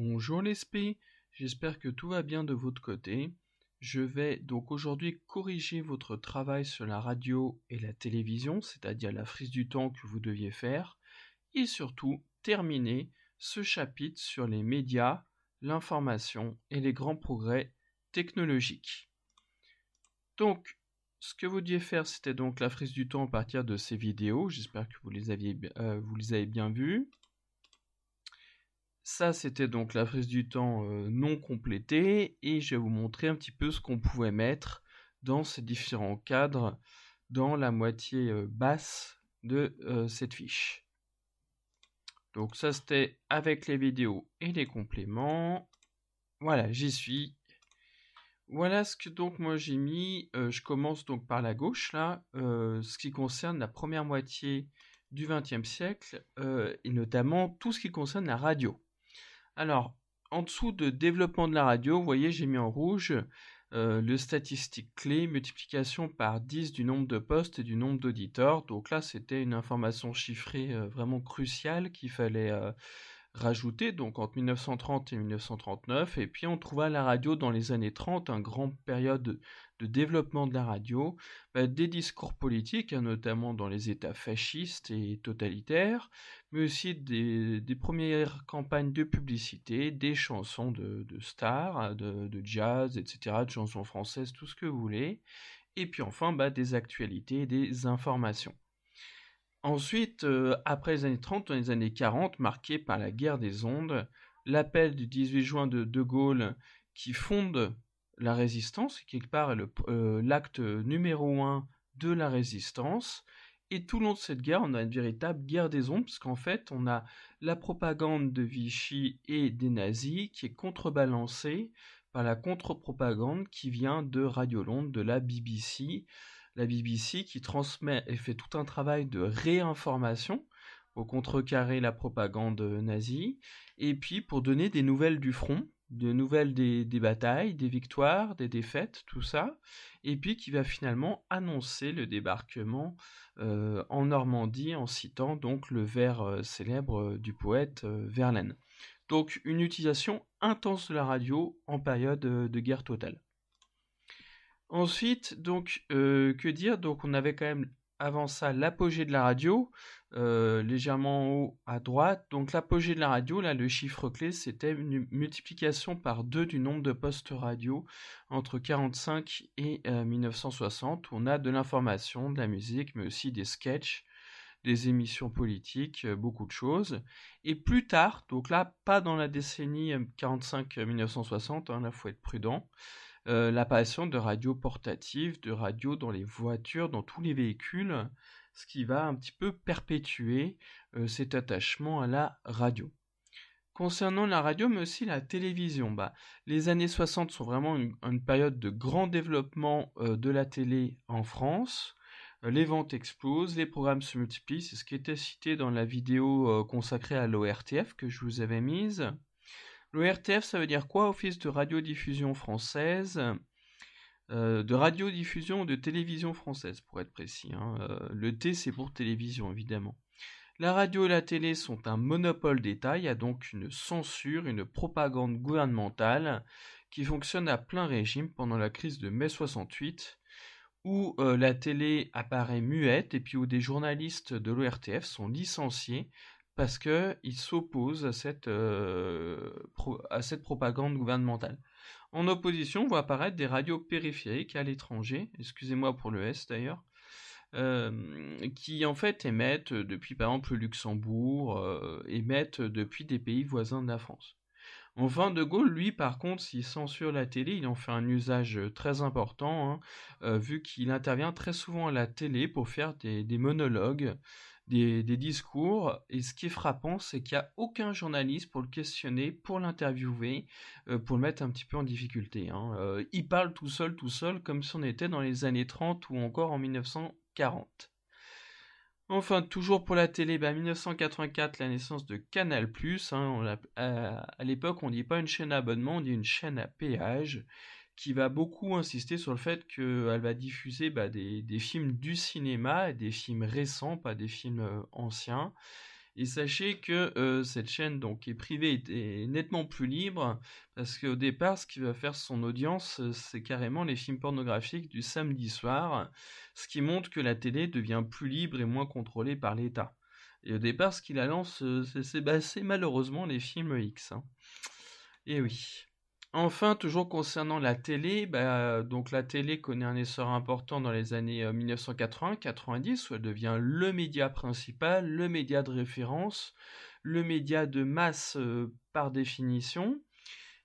Bonjour les spé, j'espère que tout va bien de votre côté. Je vais donc aujourd'hui corriger votre travail sur la radio et la télévision, c'est-à-dire la frise du temps que vous deviez faire, et surtout terminer ce chapitre sur les médias, l'information et les grands progrès technologiques. Donc, ce que vous deviez faire, c'était donc la frise du temps à partir de ces vidéos. J'espère que vous les avez bien vues. Ça, c'était donc la frise du temps non complétée, et je vais vous montrer un petit peu ce qu'on pouvait mettre dans ces différents cadres dans la moitié basse de cette fiche. Donc ça, c'était avec les vidéos et les compléments. Voilà, j'y suis. Voilà ce que donc moi j'ai mis. Je commence donc par la gauche là, ce qui concerne la première moitié du XXe siècle, et notamment tout ce qui concerne la radio. Alors, en dessous de développement de la radio, vous voyez, j'ai mis en rouge le statistique clé, multiplication par 10 du nombre de postes et du nombre d'auditeurs. Donc là, c'était une information chiffrée vraiment cruciale qu'il fallait rajouter, donc entre 1930 et 1939. Et puis on trouva la radio dans les années 30, une grande période de développement de la radio, des discours politiques, notamment dans les États fascistes et totalitaires, mais aussi des premières campagnes de publicité, des chansons de stars, de jazz, etc., de chansons françaises, tout ce que vous voulez, et puis enfin des actualités et des informations. Ensuite, après les années 30, dans les années 40, marquées par la guerre des ondes, l'appel du 18 juin de De Gaulle qui fonde la résistance, qui quelque part est l'acte numéro 1 de la résistance. Et tout le long de cette guerre, on a une véritable guerre des ondes, parce qu'en fait, on a la propagande de Vichy et des nazis qui est contrebalancée par la contre-propagande qui vient de Radio Londres, de la BBC. La BBC qui transmet et fait tout un travail de réinformation pour contrecarrer la propagande nazie, et puis pour donner des nouvelles du front, des nouvelles des batailles, des victoires, des défaites, tout ça, et puis qui va finalement annoncer le débarquement en Normandie en citant donc le vers célèbre du poète Verlaine. Donc une utilisation intense de la radio en période de guerre totale. Ensuite, donc, que dire? Donc, on avait quand même avant ça l'apogée de la radio, légèrement en haut à droite. Donc, l'apogée de la radio, là, le chiffre clé, c'était une multiplication par 2 du nombre de postes radio entre 45 et 1960. On a de l'information, de la musique, mais aussi des sketchs, des émissions politiques, beaucoup de choses. Et plus tard, donc là, pas dans la décennie 45-1960, là, faut être prudent. L'apparition de radios portatives, de radios dans les voitures, dans tous les véhicules, ce qui va un petit peu perpétuer cet attachement à la radio. Concernant la radio, mais aussi la télévision, les années 60 sont vraiment une période de grand développement de la télé en France. Les ventes explosent, les programmes se multiplient, c'est ce qui était cité dans la vidéo consacrée à l'ORTF que je vous avais mise. L'ORTF, ça veut dire quoi? Office de radiodiffusion française, de radiodiffusion ou de télévision française, pour être précis. Le T, c'est pour télévision, évidemment. La radio et la télé sont un monopole d'État, il y a donc une censure, une propagande gouvernementale qui fonctionne à plein régime pendant la crise de mai 68, où la télé apparaît muette et puis où des journalistes de l'ORTF sont licenciés parce qu'ils s'opposent à cette propagande gouvernementale. En opposition, on voit apparaître des radios périphériques à l'étranger, excusez-moi pour le S d'ailleurs, qui en fait émettent depuis par exemple le Luxembourg, émettent depuis des pays voisins de la France. Enfin, De Gaulle, lui, par contre, s'il censure la télé, il en fait un usage très important, vu qu'il intervient très souvent à la télé pour faire des monologues, des discours. Et ce qui est frappant, c'est qu'il n'y a aucun journaliste pour le questionner, pour l'interviewer, pour le mettre un petit peu en difficulté. Il parle tout seul, comme si on était dans les années 30 ou encore en 1940. Enfin, toujours pour la télé, 1984, la naissance de Canal+. À l'époque, on ne dit pas une chaîne à abonnement, on dit une chaîne à péage, qui va beaucoup insister sur le fait qu'elle va diffuser des films du cinéma, et des films récents, pas des films anciens. Et sachez que cette chaîne donc qui est privée est nettement plus libre parce qu'au départ, ce qui va faire son audience, c'est carrément les films pornographiques du samedi soir, ce qui montre que la télé devient plus libre et moins contrôlée par l'État. Et au départ, ce qui la lance, c'est malheureusement les films X, hein. Et oui. Enfin, toujours concernant la télé, donc la télé connaît un essor important dans les années 1980-90, où elle devient le média principal, le média de référence, le média de masse par définition.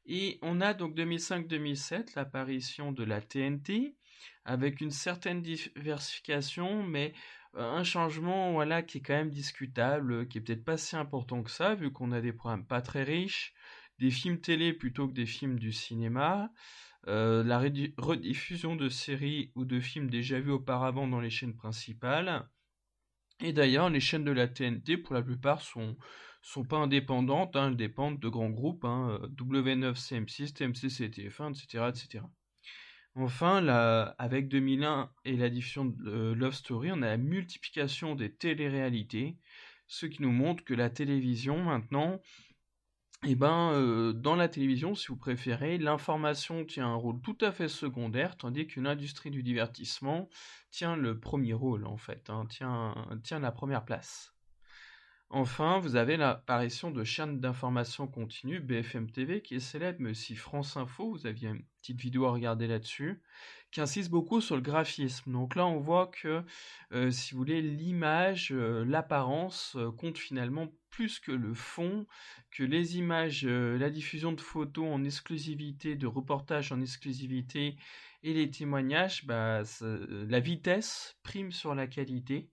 Et on a donc 2005-2007 l'apparition de la TNT, avec une certaine diversification, mais un changement voilà, qui est quand même discutable, qui est peut-être pas si important que ça, vu qu'on a des programmes pas très riches, des films télé plutôt que des films du cinéma, la rediffusion de séries ou de films déjà vus auparavant dans les chaînes principales. Et d'ailleurs, les chaînes de la TNT, pour la plupart, sont pas indépendantes, hein, elles dépendent de grands groupes, hein, W9, CM6, TMC, CTF1, etc., etc. Enfin, avec 2001 et la diffusion de Love Story, on a la multiplication des téléréalités, ce qui nous montre que la télévision, maintenant, dans la télévision, si vous préférez, l'information tient un rôle tout à fait secondaire, tandis que l'industrie du divertissement tient le premier rôle, en fait, hein, tient la première place. Enfin, vous avez l'apparition de chaînes d'information continue, BFM TV, qui est célèbre, mais aussi France Info, vous aviez une petite vidéo à regarder là-dessus, qui insiste beaucoup sur le graphisme. Donc là, on voit que, si vous voulez, l'image, l'apparence compte finalement plus que le fond, que les images, la diffusion de photos en exclusivité, de reportages en exclusivité et les témoignages, la vitesse prime sur la qualité.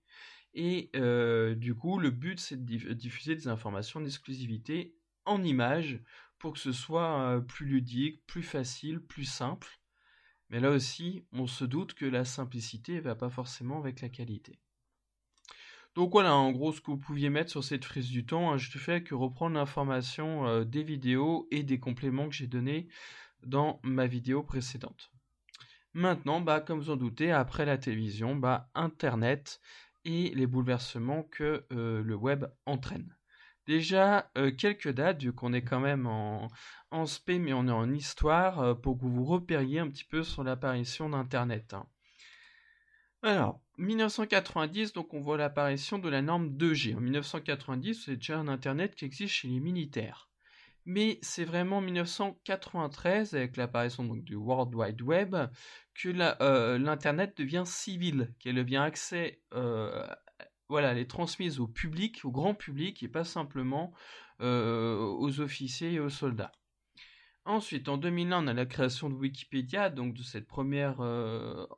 Et du coup, le but, c'est de diffuser des informations d'exclusivité en images pour que ce soit plus ludique, plus facile, plus simple. Mais là aussi, on se doute que la simplicité ne va pas forcément avec la qualité. Donc voilà, en gros, ce que vous pouviez mettre sur cette frise du temps, hein, je ne fais que reprendre l'information des vidéos et des compléments que j'ai donnés dans ma vidéo précédente. Maintenant, comme vous en doutez, après la télévision, Internet et les bouleversements que le web entraîne. Déjà, quelques dates, vu qu'on est quand même en spé, mais on est en histoire, pour que vous repériez un petit peu sur l'apparition d'Internet, hein. Alors, 1990, donc on voit l'apparition de la norme 2G. En 1990, c'est déjà un Internet qui existe chez les militaires. Mais c'est vraiment en 1993, avec l'apparition donc du World Wide Web, que l'Internet devient civil, qu'elle devient accès, elle est transmise au public, au grand public, et pas simplement aux officiers et aux soldats. Ensuite, en 2001, on a la création de Wikipédia, donc de cette première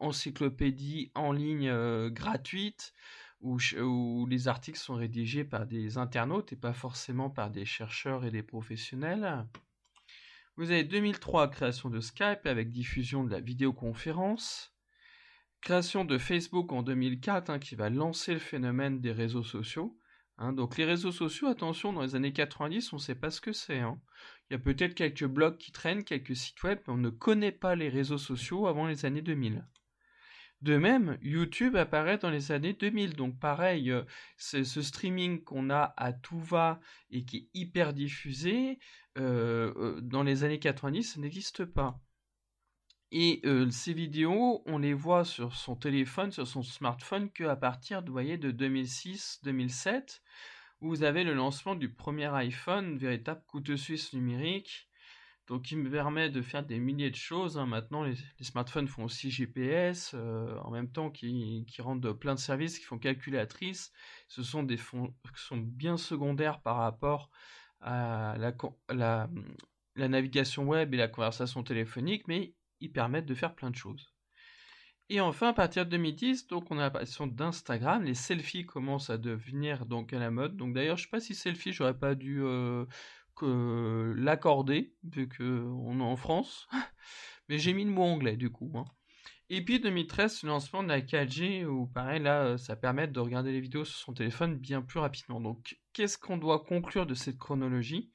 encyclopédie en ligne gratuite, où les articles sont rédigés par des internautes et pas forcément par des chercheurs et des professionnels. Vous avez 2003, création de Skype avec diffusion de la vidéoconférence. Création de Facebook en 2004, hein, qui va lancer le phénomène des réseaux sociaux. Hein, donc les réseaux sociaux, attention, dans les années 90, on ne sait pas ce que c'est, hein. Il y a peut-être quelques blogs qui traînent, quelques sites web, mais on ne connaît pas les réseaux sociaux avant les années 2000. De même, YouTube apparaît dans les années 2000, donc pareil, c'est ce streaming qu'on a à tout va et qui est hyper diffusé, dans les années 90, ça n'existe pas. Et ces vidéos, on les voit sur son téléphone, sur son smartphone, qu'à partir de 2006-2007, où vous avez le lancement du premier iPhone, véritable couteau suisse numérique, donc qui me permet de faire des milliers de choses, hein. Maintenant, les smartphones font aussi GPS, en même temps qui rendent plein de services, qui font calculatrice. Ce sont des fonctions bien secondaires par rapport à la navigation web et la conversation téléphonique, mais ils permettent de faire plein de choses. Et enfin, à partir de 2010, donc on a l'apparition d'Instagram, les selfies commencent à devenir donc à la mode. Donc d'ailleurs, je sais pas si selfie, j'aurais pas dû l'accorder, vu qu'on est en France, mais j'ai mis le mot anglais du coup, hein. Et puis 2013, le lancement de la 4G, où pareil là, ça permet de regarder les vidéos sur son téléphone bien plus rapidement. Donc qu'est-ce qu'on doit conclure de cette chronologie ?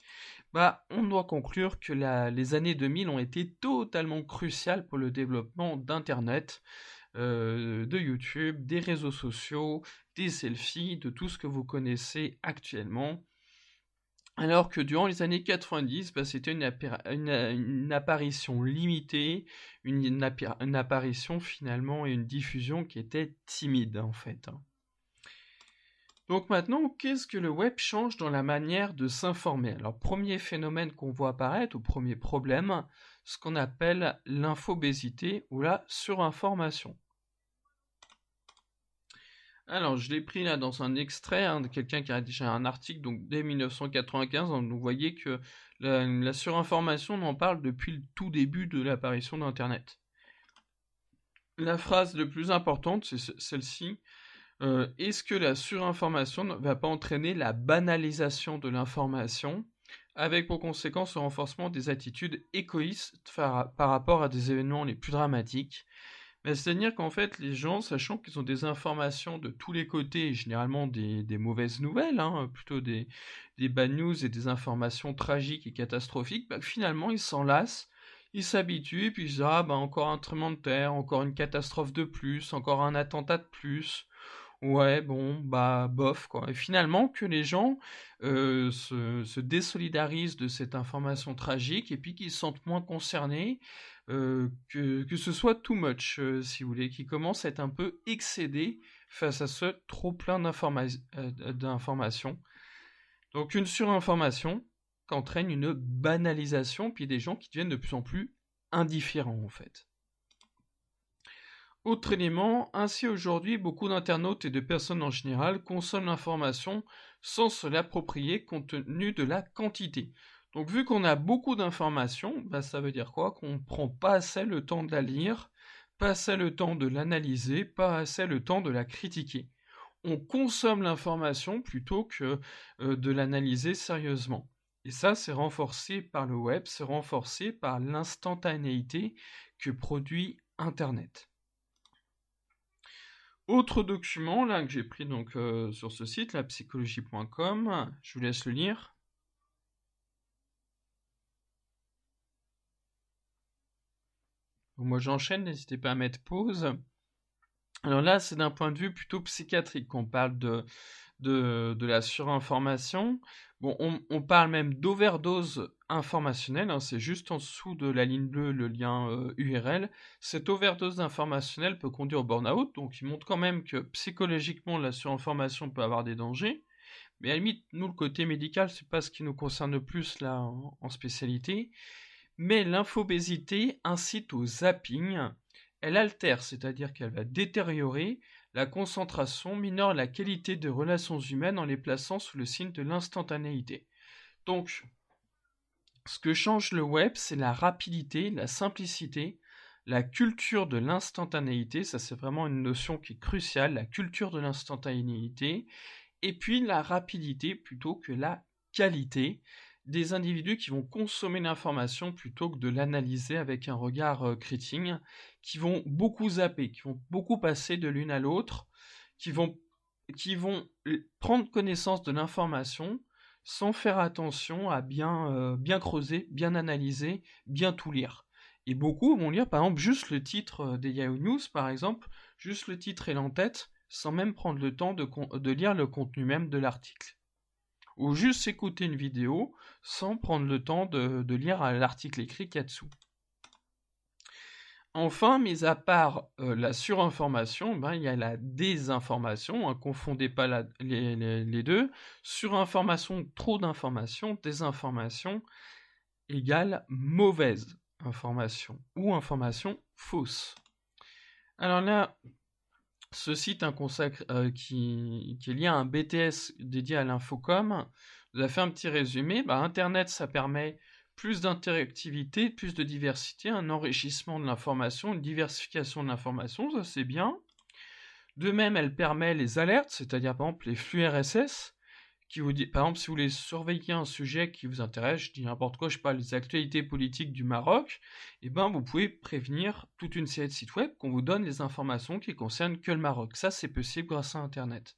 On doit conclure que les années 2000 ont été totalement cruciales pour le développement d'Internet. de YouTube, des réseaux sociaux, des selfies, de tout ce que vous connaissez actuellement. Alors que durant les années 90, c'était une apparition limitée, une apparition finalement et une diffusion qui était timide en fait. Donc maintenant, qu'est-ce que le web change dans la manière de s'informer? Alors, premier phénomène qu'on voit apparaître, ou premier problème, ce qu'on appelle l'infobésité ou la surinformation. Alors, je l'ai pris là dans un extrait de quelqu'un qui a rédigé un article donc dès 1995. Donc, vous voyez que la surinformation, on en parle depuis le tout début de l'apparition d'Internet. La phrase la plus importante, c'est celle-ci. Est-ce que la surinformation ne va pas entraîner la banalisation de l'information, avec pour conséquence le renforcement des attitudes égoïstes par rapport à des événements les plus dramatiques? C'est-à-dire qu'en fait, les gens, sachant qu'ils ont des informations de tous les côtés, et généralement des mauvaises nouvelles, plutôt des bad news et des informations tragiques et catastrophiques, finalement, ils s'en lassent, ils s'habituent, et puis ils disent, encore un tremblement de terre, encore une catastrophe de plus, encore un attentat de plus. Ouais, bon, bof, quoi. Et finalement, que les gens se désolidarisent de cette information tragique et puis qu'ils se sentent moins concernés, que ce soit too much, si vous voulez, qu'ils commencent à être un peu excédés face à ce trop plein d'informations. Donc une surinformation qu'entraîne une banalisation, puis des gens qui deviennent de plus en plus indifférents, en fait. Autre élément, ainsi aujourd'hui, beaucoup d'internautes et de personnes en général consomment l'information sans se l'approprier compte tenu de la quantité. Donc vu qu'on a beaucoup d'informations, ça veut dire quoi? Qu'on ne prend pas assez le temps de la lire, pas assez le temps de l'analyser, pas assez le temps de la critiquer. On consomme l'information plutôt que de l'analyser sérieusement. Et ça, c'est renforcé par le web, c'est renforcé par l'instantanéité que produit Internet. Autre document là que j'ai pris donc sur ce site, la psychologie.com, je vous laisse le lire. Donc, moi j'enchaîne, n'hésitez pas à mettre pause. Alors là, c'est d'un point de vue plutôt psychiatrique qu'on parle de la surinformation. Bon, on parle même d'overdose informationnelle, c'est juste en dessous de la ligne bleue le lien URL. Cette overdose informationnelle peut conduire au burn-out, donc il montre quand même que psychologiquement la surinformation peut avoir des dangers. Mais à la limite, nous, le côté médical, c'est pas ce qui nous concerne le plus là en spécialité. Mais l'infobésité incite au zapping. Elle altère, c'est-à-dire qu'elle va détériorer la concentration, minore la qualité des relations humaines en les plaçant sous le signe de l'instantanéité. Donc, ce que change le web, c'est la rapidité, la simplicité, la culture de l'instantanéité. Ça, c'est vraiment une notion qui est cruciale, la culture de l'instantanéité. Et puis la rapidité plutôt que la qualité, des individus qui vont consommer l'information plutôt que de l'analyser avec un regard critique, qui vont beaucoup zapper, qui vont beaucoup passer de l'une à l'autre, qui vont prendre connaissance de l'information sans faire attention à bien creuser, bien analyser, bien tout lire. Et beaucoup vont lire par exemple juste le titre des Yahoo News, par exemple, juste le titre et l'en-tête, sans même prendre le temps de lire le contenu même de l'article. Ou juste écouter une vidéo sans prendre le temps de lire l'article écrit qu'il y a dessous. Enfin, mis à part la surinformation, il y a la désinformation, confondez pas les deux. Surinformation, trop d'informations, désinformation égale mauvaise information ou information fausse. Alors là, ce site qui est lié à un BTS dédié à l'infocom nous a fait un petit résumé. Internet, ça permet plus d'interactivité, plus de diversité, un enrichissement de l'information, une diversification de l'information, ça c'est bien. De même, elle permet les alertes, c'est-à-dire par exemple les flux RSS, qui vous dit, par exemple, si vous voulez surveiller un sujet qui vous intéresse, je dis n'importe quoi, je parle des actualités politiques du Maroc, vous pouvez prévenir toute une série de sites web qu'on vous donne les informations qui concernent que le Maroc. Ça, c'est possible grâce à Internet.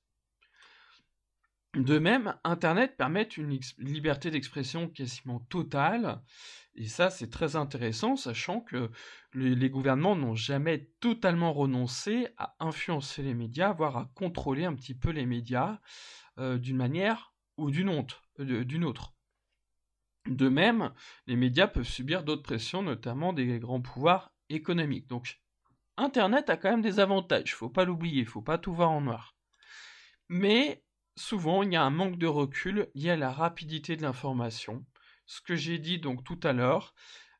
De même, Internet permet une liberté d'expression quasiment totale, et ça c'est très intéressant, sachant que les gouvernements n'ont jamais totalement renoncé à influencer les médias, voire à contrôler un petit peu les médias d'une manière ou d'une autre. De même, les médias peuvent subir d'autres pressions, notamment des grands pouvoirs économiques. Donc, Internet a quand même des avantages, faut pas l'oublier, faut pas tout voir en noir. Mais souvent, il y a un manque de recul lié à la rapidité de l'information. Ce que j'ai dit donc tout à l'heure,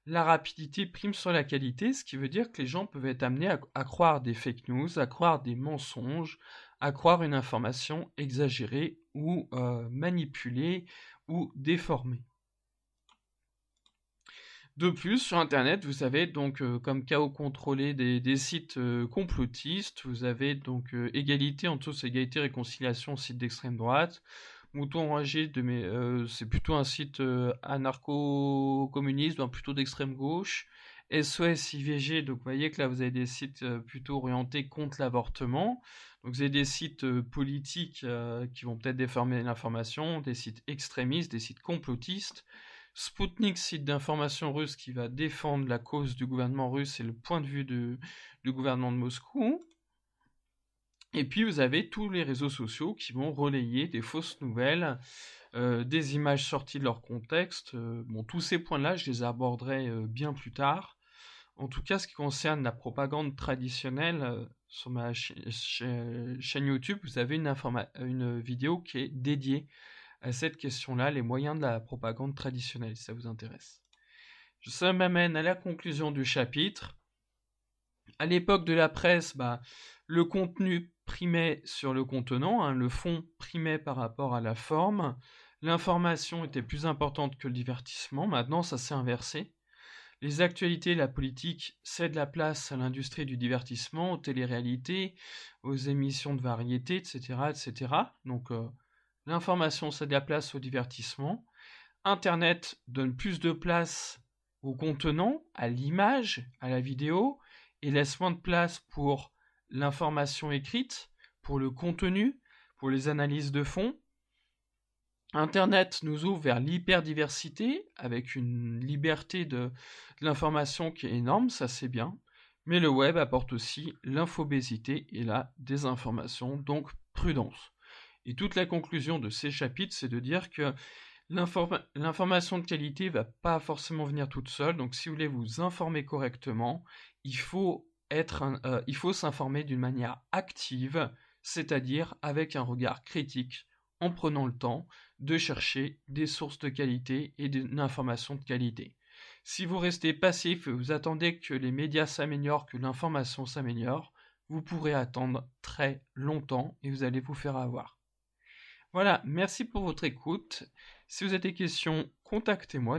la rapidité prime sur la qualité, ce qui veut dire que les gens peuvent être amenés à croire des fake news, à croire des mensonges, à croire une information exagérée ou manipulée ou déformée. De plus, sur Internet, vous avez donc comme chaos contrôlé des sites complotistes, vous avez donc égalité en tous, égalité, réconciliation, site d'extrême droite, Mouton Enragé, c'est plutôt un site anarcho-communiste, plutôt d'extrême gauche, SOS IVG, donc vous voyez que là vous avez des sites plutôt orientés contre l'avortement, donc vous avez des sites politiques qui vont peut-être déformer l'information, des sites extrémistes, des sites complotistes, Sputnik, site d'information russe qui va défendre la cause du gouvernement russe et le point de vue du gouvernement de Moscou. Et puis vous avez tous les réseaux sociaux qui vont relayer des fausses nouvelles, des images sorties de leur contexte. Tous ces points-là, je les aborderai bien plus tard. En tout cas, ce qui concerne la propagande traditionnelle, sur ma chaîne YouTube, vous avez une vidéo qui est dédiée à cette question-là, les moyens de la propagande traditionnelle, si ça vous intéresse. Ça m'amène à la conclusion du chapitre. À l'époque de la presse, le contenu primait sur le contenant, le fond primait par rapport à la forme, l'information était plus importante que le divertissement, maintenant ça s'est inversé. Les actualités, la politique cèdent la place à l'industrie du divertissement, aux téléréalités, aux émissions de variété, etc. etc. Donc l'information cède la place au divertissement. Internet donne plus de place au contenant, à l'image, à la vidéo, et laisse moins de place pour l'information écrite, pour le contenu, pour les analyses de fond. Internet nous ouvre vers l'hyperdiversité, avec une liberté de l'information qui est énorme, ça c'est bien, mais le web apporte aussi l'infobésité et la désinformation, donc prudence. Et toute la conclusion de ces chapitres, c'est de dire que l'information de qualité ne va pas forcément venir toute seule, donc si vous voulez vous informer correctement, il faut s'informer d'une manière active, c'est-à-dire avec un regard critique, en prenant le temps de chercher des sources de qualité et d'une information de qualité. Si vous restez passif et vous attendez que les médias s'améliorent, que l'information s'améliore, vous pourrez attendre très longtemps et vous allez vous faire avoir. Voilà, merci pour votre écoute. Si vous avez des questions, contactez-moi.